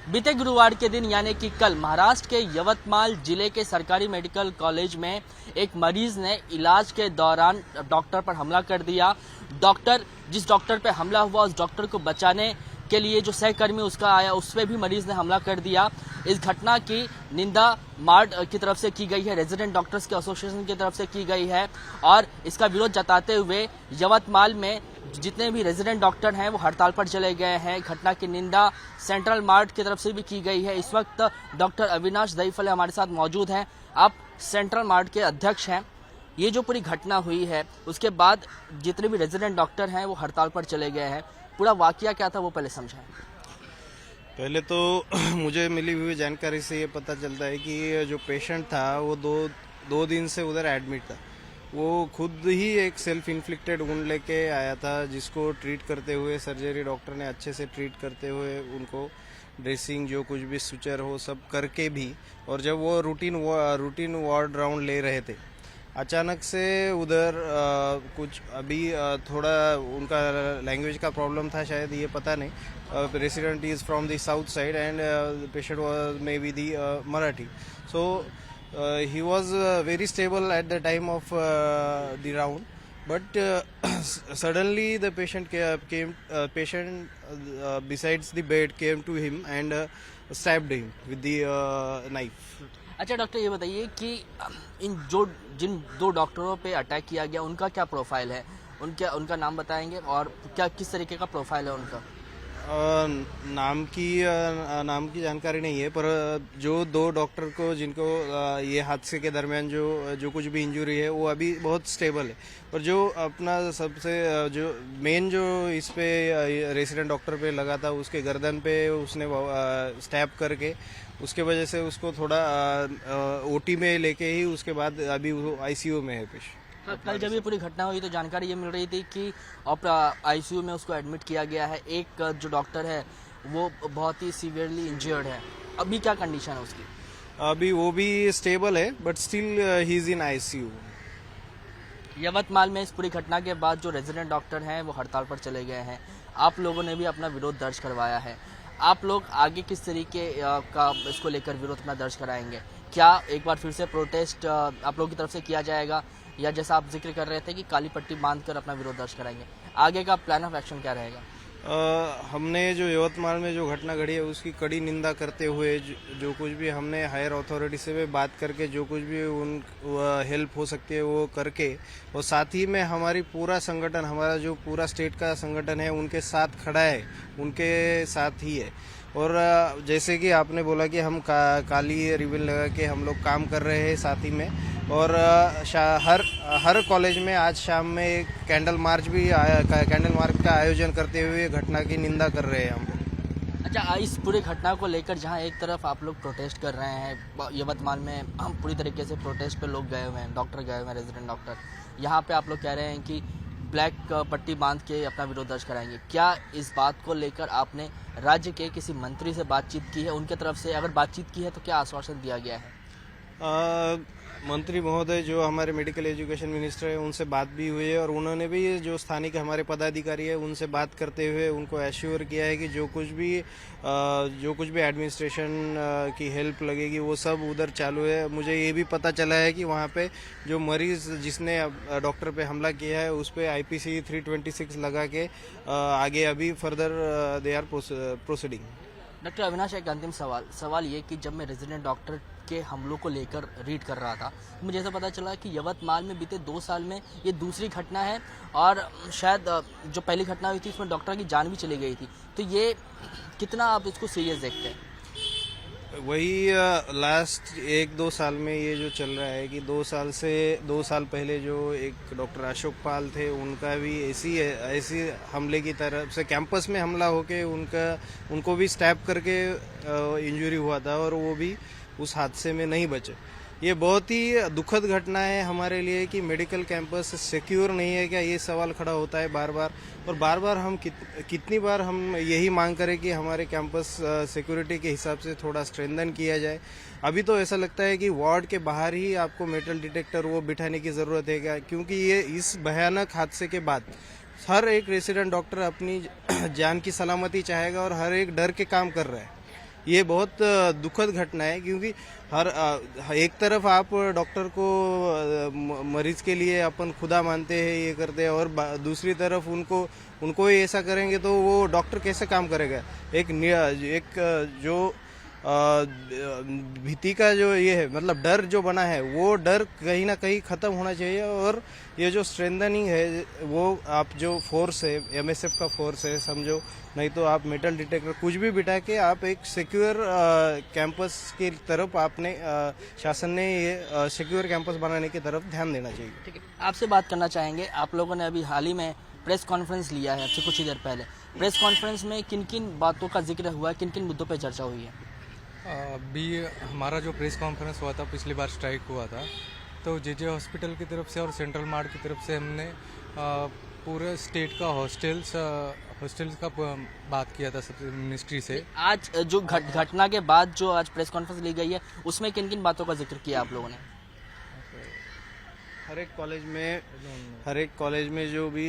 बीते गुरुवार के दिन यानी कि कल महाराष्ट्र के यवतमाल जिले के सरकारी मेडिकल कॉलेज में एक मरीज ने इलाज के दौरान डॉक्टर पर हमला कर दिया। जिस डॉक्टर पर हमला हुआ उस डॉक्टर को बचाने के लिए जो सहकर्मी उसका आया उस पर भी मरीज ने हमला कर दिया। इस घटना की निंदा मार्ड की तरफ से की गई है, रेजिडेंट डॉक्टर्स के एसोसिएशन की तरफ से की गई है और इसका विरोध जताते हुए यवतमाल में जितने भी रेजिडेंट डॉक्टर हैं वो हड़ताल पर चले गए हैं। घटना की निंदा सेंट्रल मार्ट की तरफ से भी की गई है। इस वक्त डॉक्टर अविनाश दहीफले हमारे साथ मौजूद हैं। आप सेंट्रल मार्ट के अध्यक्ष हैं। ये जो पूरी घटना हुई है उसके बाद जितने भी रेजिडेंट डॉक्टर हैं वो हड़ताल पर चले गए हैं। पूरा वाकया क्या था वो पहले समझाएं। पहले तो मुझे मिली हुई जानकारी से ये पता चलता है कि जो पेशेंट था वो दो दिन से उधर एडमिट था। वो खुद ही एक सेल्फ इन्फ्लिक्टेड वुंड लेके आया था, जिसको ट्रीट करते हुए सर्जरी डॉक्टर ने अच्छे से ट्रीट करते हुए उनको ड्रेसिंग जो कुछ भी सुचर हो सब करके भी, और जब वो रूटीन वार्ड राउंड ले रहे थे अचानक से उधर कुछ अभी थोड़ा उनका लैंग्वेज का प्रॉब्लम था, शायद ये पता नहीं। Resident is from the south side and patient was may be the Marathi, so he was very stable at the time of the round, but suddenly the patient besides the bed came to him and stabbed him with the knife. अच्छा doctor, ये बताइए कि जिन दो डॉक्टरों पे attack किया गया उनका क्या प्रोफाइल है, उनका नाम बताएंगे और क्या किस तरीके का प्रोफाइल है उनका? नाम की जानकारी नहीं है, पर जो दो डॉक्टर को जिनको ये हादसे के दरमियान जो कुछ भी इंजरी है वो अभी बहुत स्टेबल है। पर जो अपना सबसे जो मेन जो इस पे रेसिडेंट डॉक्टर पे लगा था उसके गर्दन पे उसने स्टैब करके उसके वजह से उसको थोड़ा ओटी में लेके ही उसके बाद अभी वो आईसीयू में है पेश। कल जब ये पूरी घटना हुई तो जानकारी ये मिल रही थी कि आईसीयू में उसको एडमिट किया गया है। एक जो डॉक्टर है वो बहुत ही सीवियरली इंजर्ड है। अभी क्या कंडीशन है उसकी? अभी वो भी स्टेबल है, but still he is in ICU. Yavatmal में इस पूरी घटना के बाद जो रेजिडेंट डॉक्टर हैं वो हड़ताल पर चले गए हैं। आप लोगों ने भी अपना विरोध दर्ज करवाया है। आप लोग आगे किस तरीके का इसको लेकर विरोध अपना दर्ज कराएंगे? क्या एक बार फिर से प्रोटेस्ट आप लोगों की तरफ से किया जाएगा, या जैसा आप जिक्र कर रहे थे कि काली पट्टी बांधकर अपना विरोध दर्ज कराएंगे? आगे का प्लान ऑफ एक्शन क्या रहेगा? हमने जो यवतमाल में जो घटना घटी है उसकी कड़ी निंदा करते हुए जो कुछ भी हमने हायर अथॉरिटी से भी बात करके जो कुछ भी उन हेल्प हो सकती है वो करके, और साथ ही में हमारी पूरा संगठन, हमारा जो पूरा स्टेट का संगठन है उनके साथ खड़ा है, उनके साथ ही है। और जैसे कि आपने बोला कि हम काली रिबन लगा के हम लोग काम कर रहे हैं साथ ही में, और हर कॉलेज में आज शाम में एक कैंडल मार्च का आयोजन करते हुए घटना की निंदा कर रहे हैं हम लोग। अच्छा, इस पूरी घटना को लेकर जहां एक तरफ आप लोग प्रोटेस्ट कर रहे हैं, यवतमाल में हम पूरी तरीके से प्रोटेस्ट पे लोग गए हुए हैं, डॉक्टर गए हुए हैं, रेजिडेंट डॉक्टर, यहाँ पे आप लोग कह रहे हैं कि ब्लैक पट्टी बांध के अपना विरोध दर्ज कराएंगे। क्या इस बात को लेकर आपने राज्य के किसी मंत्री से बातचीत की है? उनके तरफ से अगर बातचीत की है तो क्या आश्वासन दिया गया है? मंत्री महोदय जो हमारे मेडिकल एजुकेशन मिनिस्टर है उनसे बात भी हुई है, और उन्होंने भी जो स्थानिक हमारे पदाधिकारी है उनसे बात करते हुए उनको एश्योर किया है कि जो कुछ भी एडमिनिस्ट्रेशन की हेल्प लगेगी वो सब उधर चालू है। मुझे ये भी पता चला है कि वहाँ पे जो मरीज जिसने डॉक्टर पे हमला किया है उस पे IPC 326 लगा के आगे अभी further they are proceeding. Doctor Avinash, एक अंतिम सवाल ये कि जब मैं रेजिडेंट डॉक्टर के हमलों को लेकर रीड कर रहा था तो मुझे ऐसा पता चला कि यवतमाल में बीते 2 साल में ये दूसरी घटना है, और शायद जो पहली घटना हुई थी उसमें डॉक्टर की जान भी चली गई थी। तो ये कितना आप इसको सीरियस देखते हैं? वही लास्ट 1-2 साल में ये जो चल रहा है कि 2 साल पहले जो एक डॉक्टर अशोक पाल थे उनका भी ऐसी हमले की तरफ से कैंपस में हमला होके उनको भी स्टैब करके इंजरी हुआ था, और वो भी उस हादसे में नहीं बचे। ये बहुत ही दुखद घटना है हमारे लिए कि मेडिकल कैंपस सिक्योर नहीं है क्या, ये सवाल खड़ा होता है बार बार, और बार बार हम कितनी बार हम यही मांग करें कि हमारे कैंपस सिक्योरिटी के हिसाब से थोड़ा स्ट्रेंथन किया जाए। अभी तो ऐसा लगता है कि वार्ड के बाहर ही आपको मेटल डिटेक्टर वो बिठाने की ज़रूरत है क्या, क्योंकि ये इस भयानक हादसे के बाद हर एक रेसिडेंट डॉक्टर अपनी जान की सलामती चाहेगा और हर एक डर के काम कर रहा है। ये बहुत दुखद घटना है, क्योंकि हर एक तरफ आप डॉक्टर को मरीज के लिए अपन खुदा मानते हैं, ये करते हैं, और दूसरी तरफ उनको ही ऐसा करेंगे तो वो डॉक्टर कैसे काम करेगा। एक जो भीति का जो ये है, मतलब डर जो बना है, वो डर कहीं ना कहीं खत्म होना चाहिए। और ये जो स्ट्रेंथनिंग है, वो आप जो फोर्स है, एमएसएफ का फोर्स है समझो, नहीं तो आप मेटल डिटेक्टर कुछ भी बिठा के आप एक सिक्योर कैंपस की तरफ आपने शासन ने ये सिक्योर कैंपस बनाने की तरफ ध्यान देना चाहिए। ठीक है, आपसे बात करना चाहेंगे। आप लोगों ने अभी हाल ही में प्रेस कॉन्फ्रेंस लिया है, आपसे कुछ ही देर पहले। प्रेस कॉन्फ्रेंस में किन किन बातों का जिक्र हुआ है, किन किन मुद्दों पर चर्चा हुई है? अभी हमारा जो प्रेस कॉन्फ्रेंस हुआ था, पिछली बार स्ट्राइक हुआ था, तो जेजे हॉस्पिटल की तरफ से और सेंट्रल मार्ट की तरफ से हमने पूरे स्टेट का हॉस्टल्स का बात किया था सब मिनिस्ट्री से। आज जो घटना के बाद जो आज प्रेस कॉन्फ्रेंस ली गई है, उसमें किन किन बातों का जिक्र किया आप लोगों ने? हर एक कॉलेज में जो भी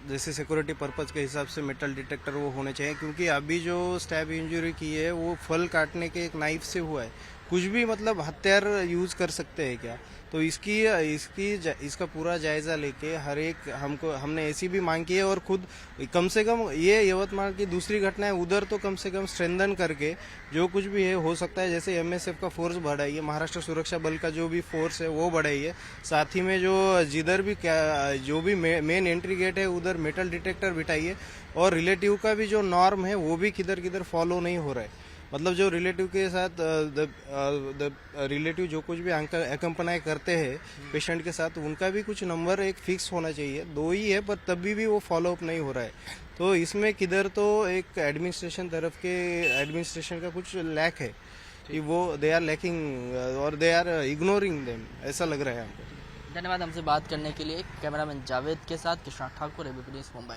जैसे सिक्योरिटी पर्पज के हिसाब से मेटल डिटेक्टर वो होने चाहिए, क्योंकि अभी जो स्टैब इंजरी की है वो फल काटने के एक नाइफ से हुआ है। कुछ भी मतलब हथियार यूज कर सकते हैं क्या? तो इसका पूरा जायजा लेके हर एक हमने ऐसी भी मांग की है, और खुद कम से कम ये यवतमाल की दूसरी घटना है, उधर तो कम से कम स्ट्रेंथन करके जो कुछ भी है हो सकता है, जैसे एमएसएफ का फोर्स बढ़ाइए, महाराष्ट्र सुरक्षा बल का जो भी फोर्स है वो बढ़ाइए, साथ ही में जो जिधर भी जो भी मेन एंट्री गेट है उधर मेटल डिटेक्टर बिठाइए, और रिलेटिव का भी जो नॉर्म है वो भी किधर फॉलो नहीं हो रहा है। मतलब जो रिलेटिव के साथ रिलेटिव जो कुछ भी एकम्पनाई करते हैं पेशेंट के साथ, उनका भी कुछ नंबर एक फिक्स होना चाहिए। 2 ही है, पर तभी भी वो फॉलो अप नहीं हो रहा है। तो इसमें किधर तो एक एडमिनिस्ट्रेशन का कुछ लैक है कि वो दे आर लैकिंग और दे आर इग्नोरिंग देम, ऐसा लग रहा है हमको। धन्यवाद हमसे बात करने के लिए। कैमरामैन जावेद के साथ कृष्णा ठाकुर, एबीपी न्यूज़, मुंबई।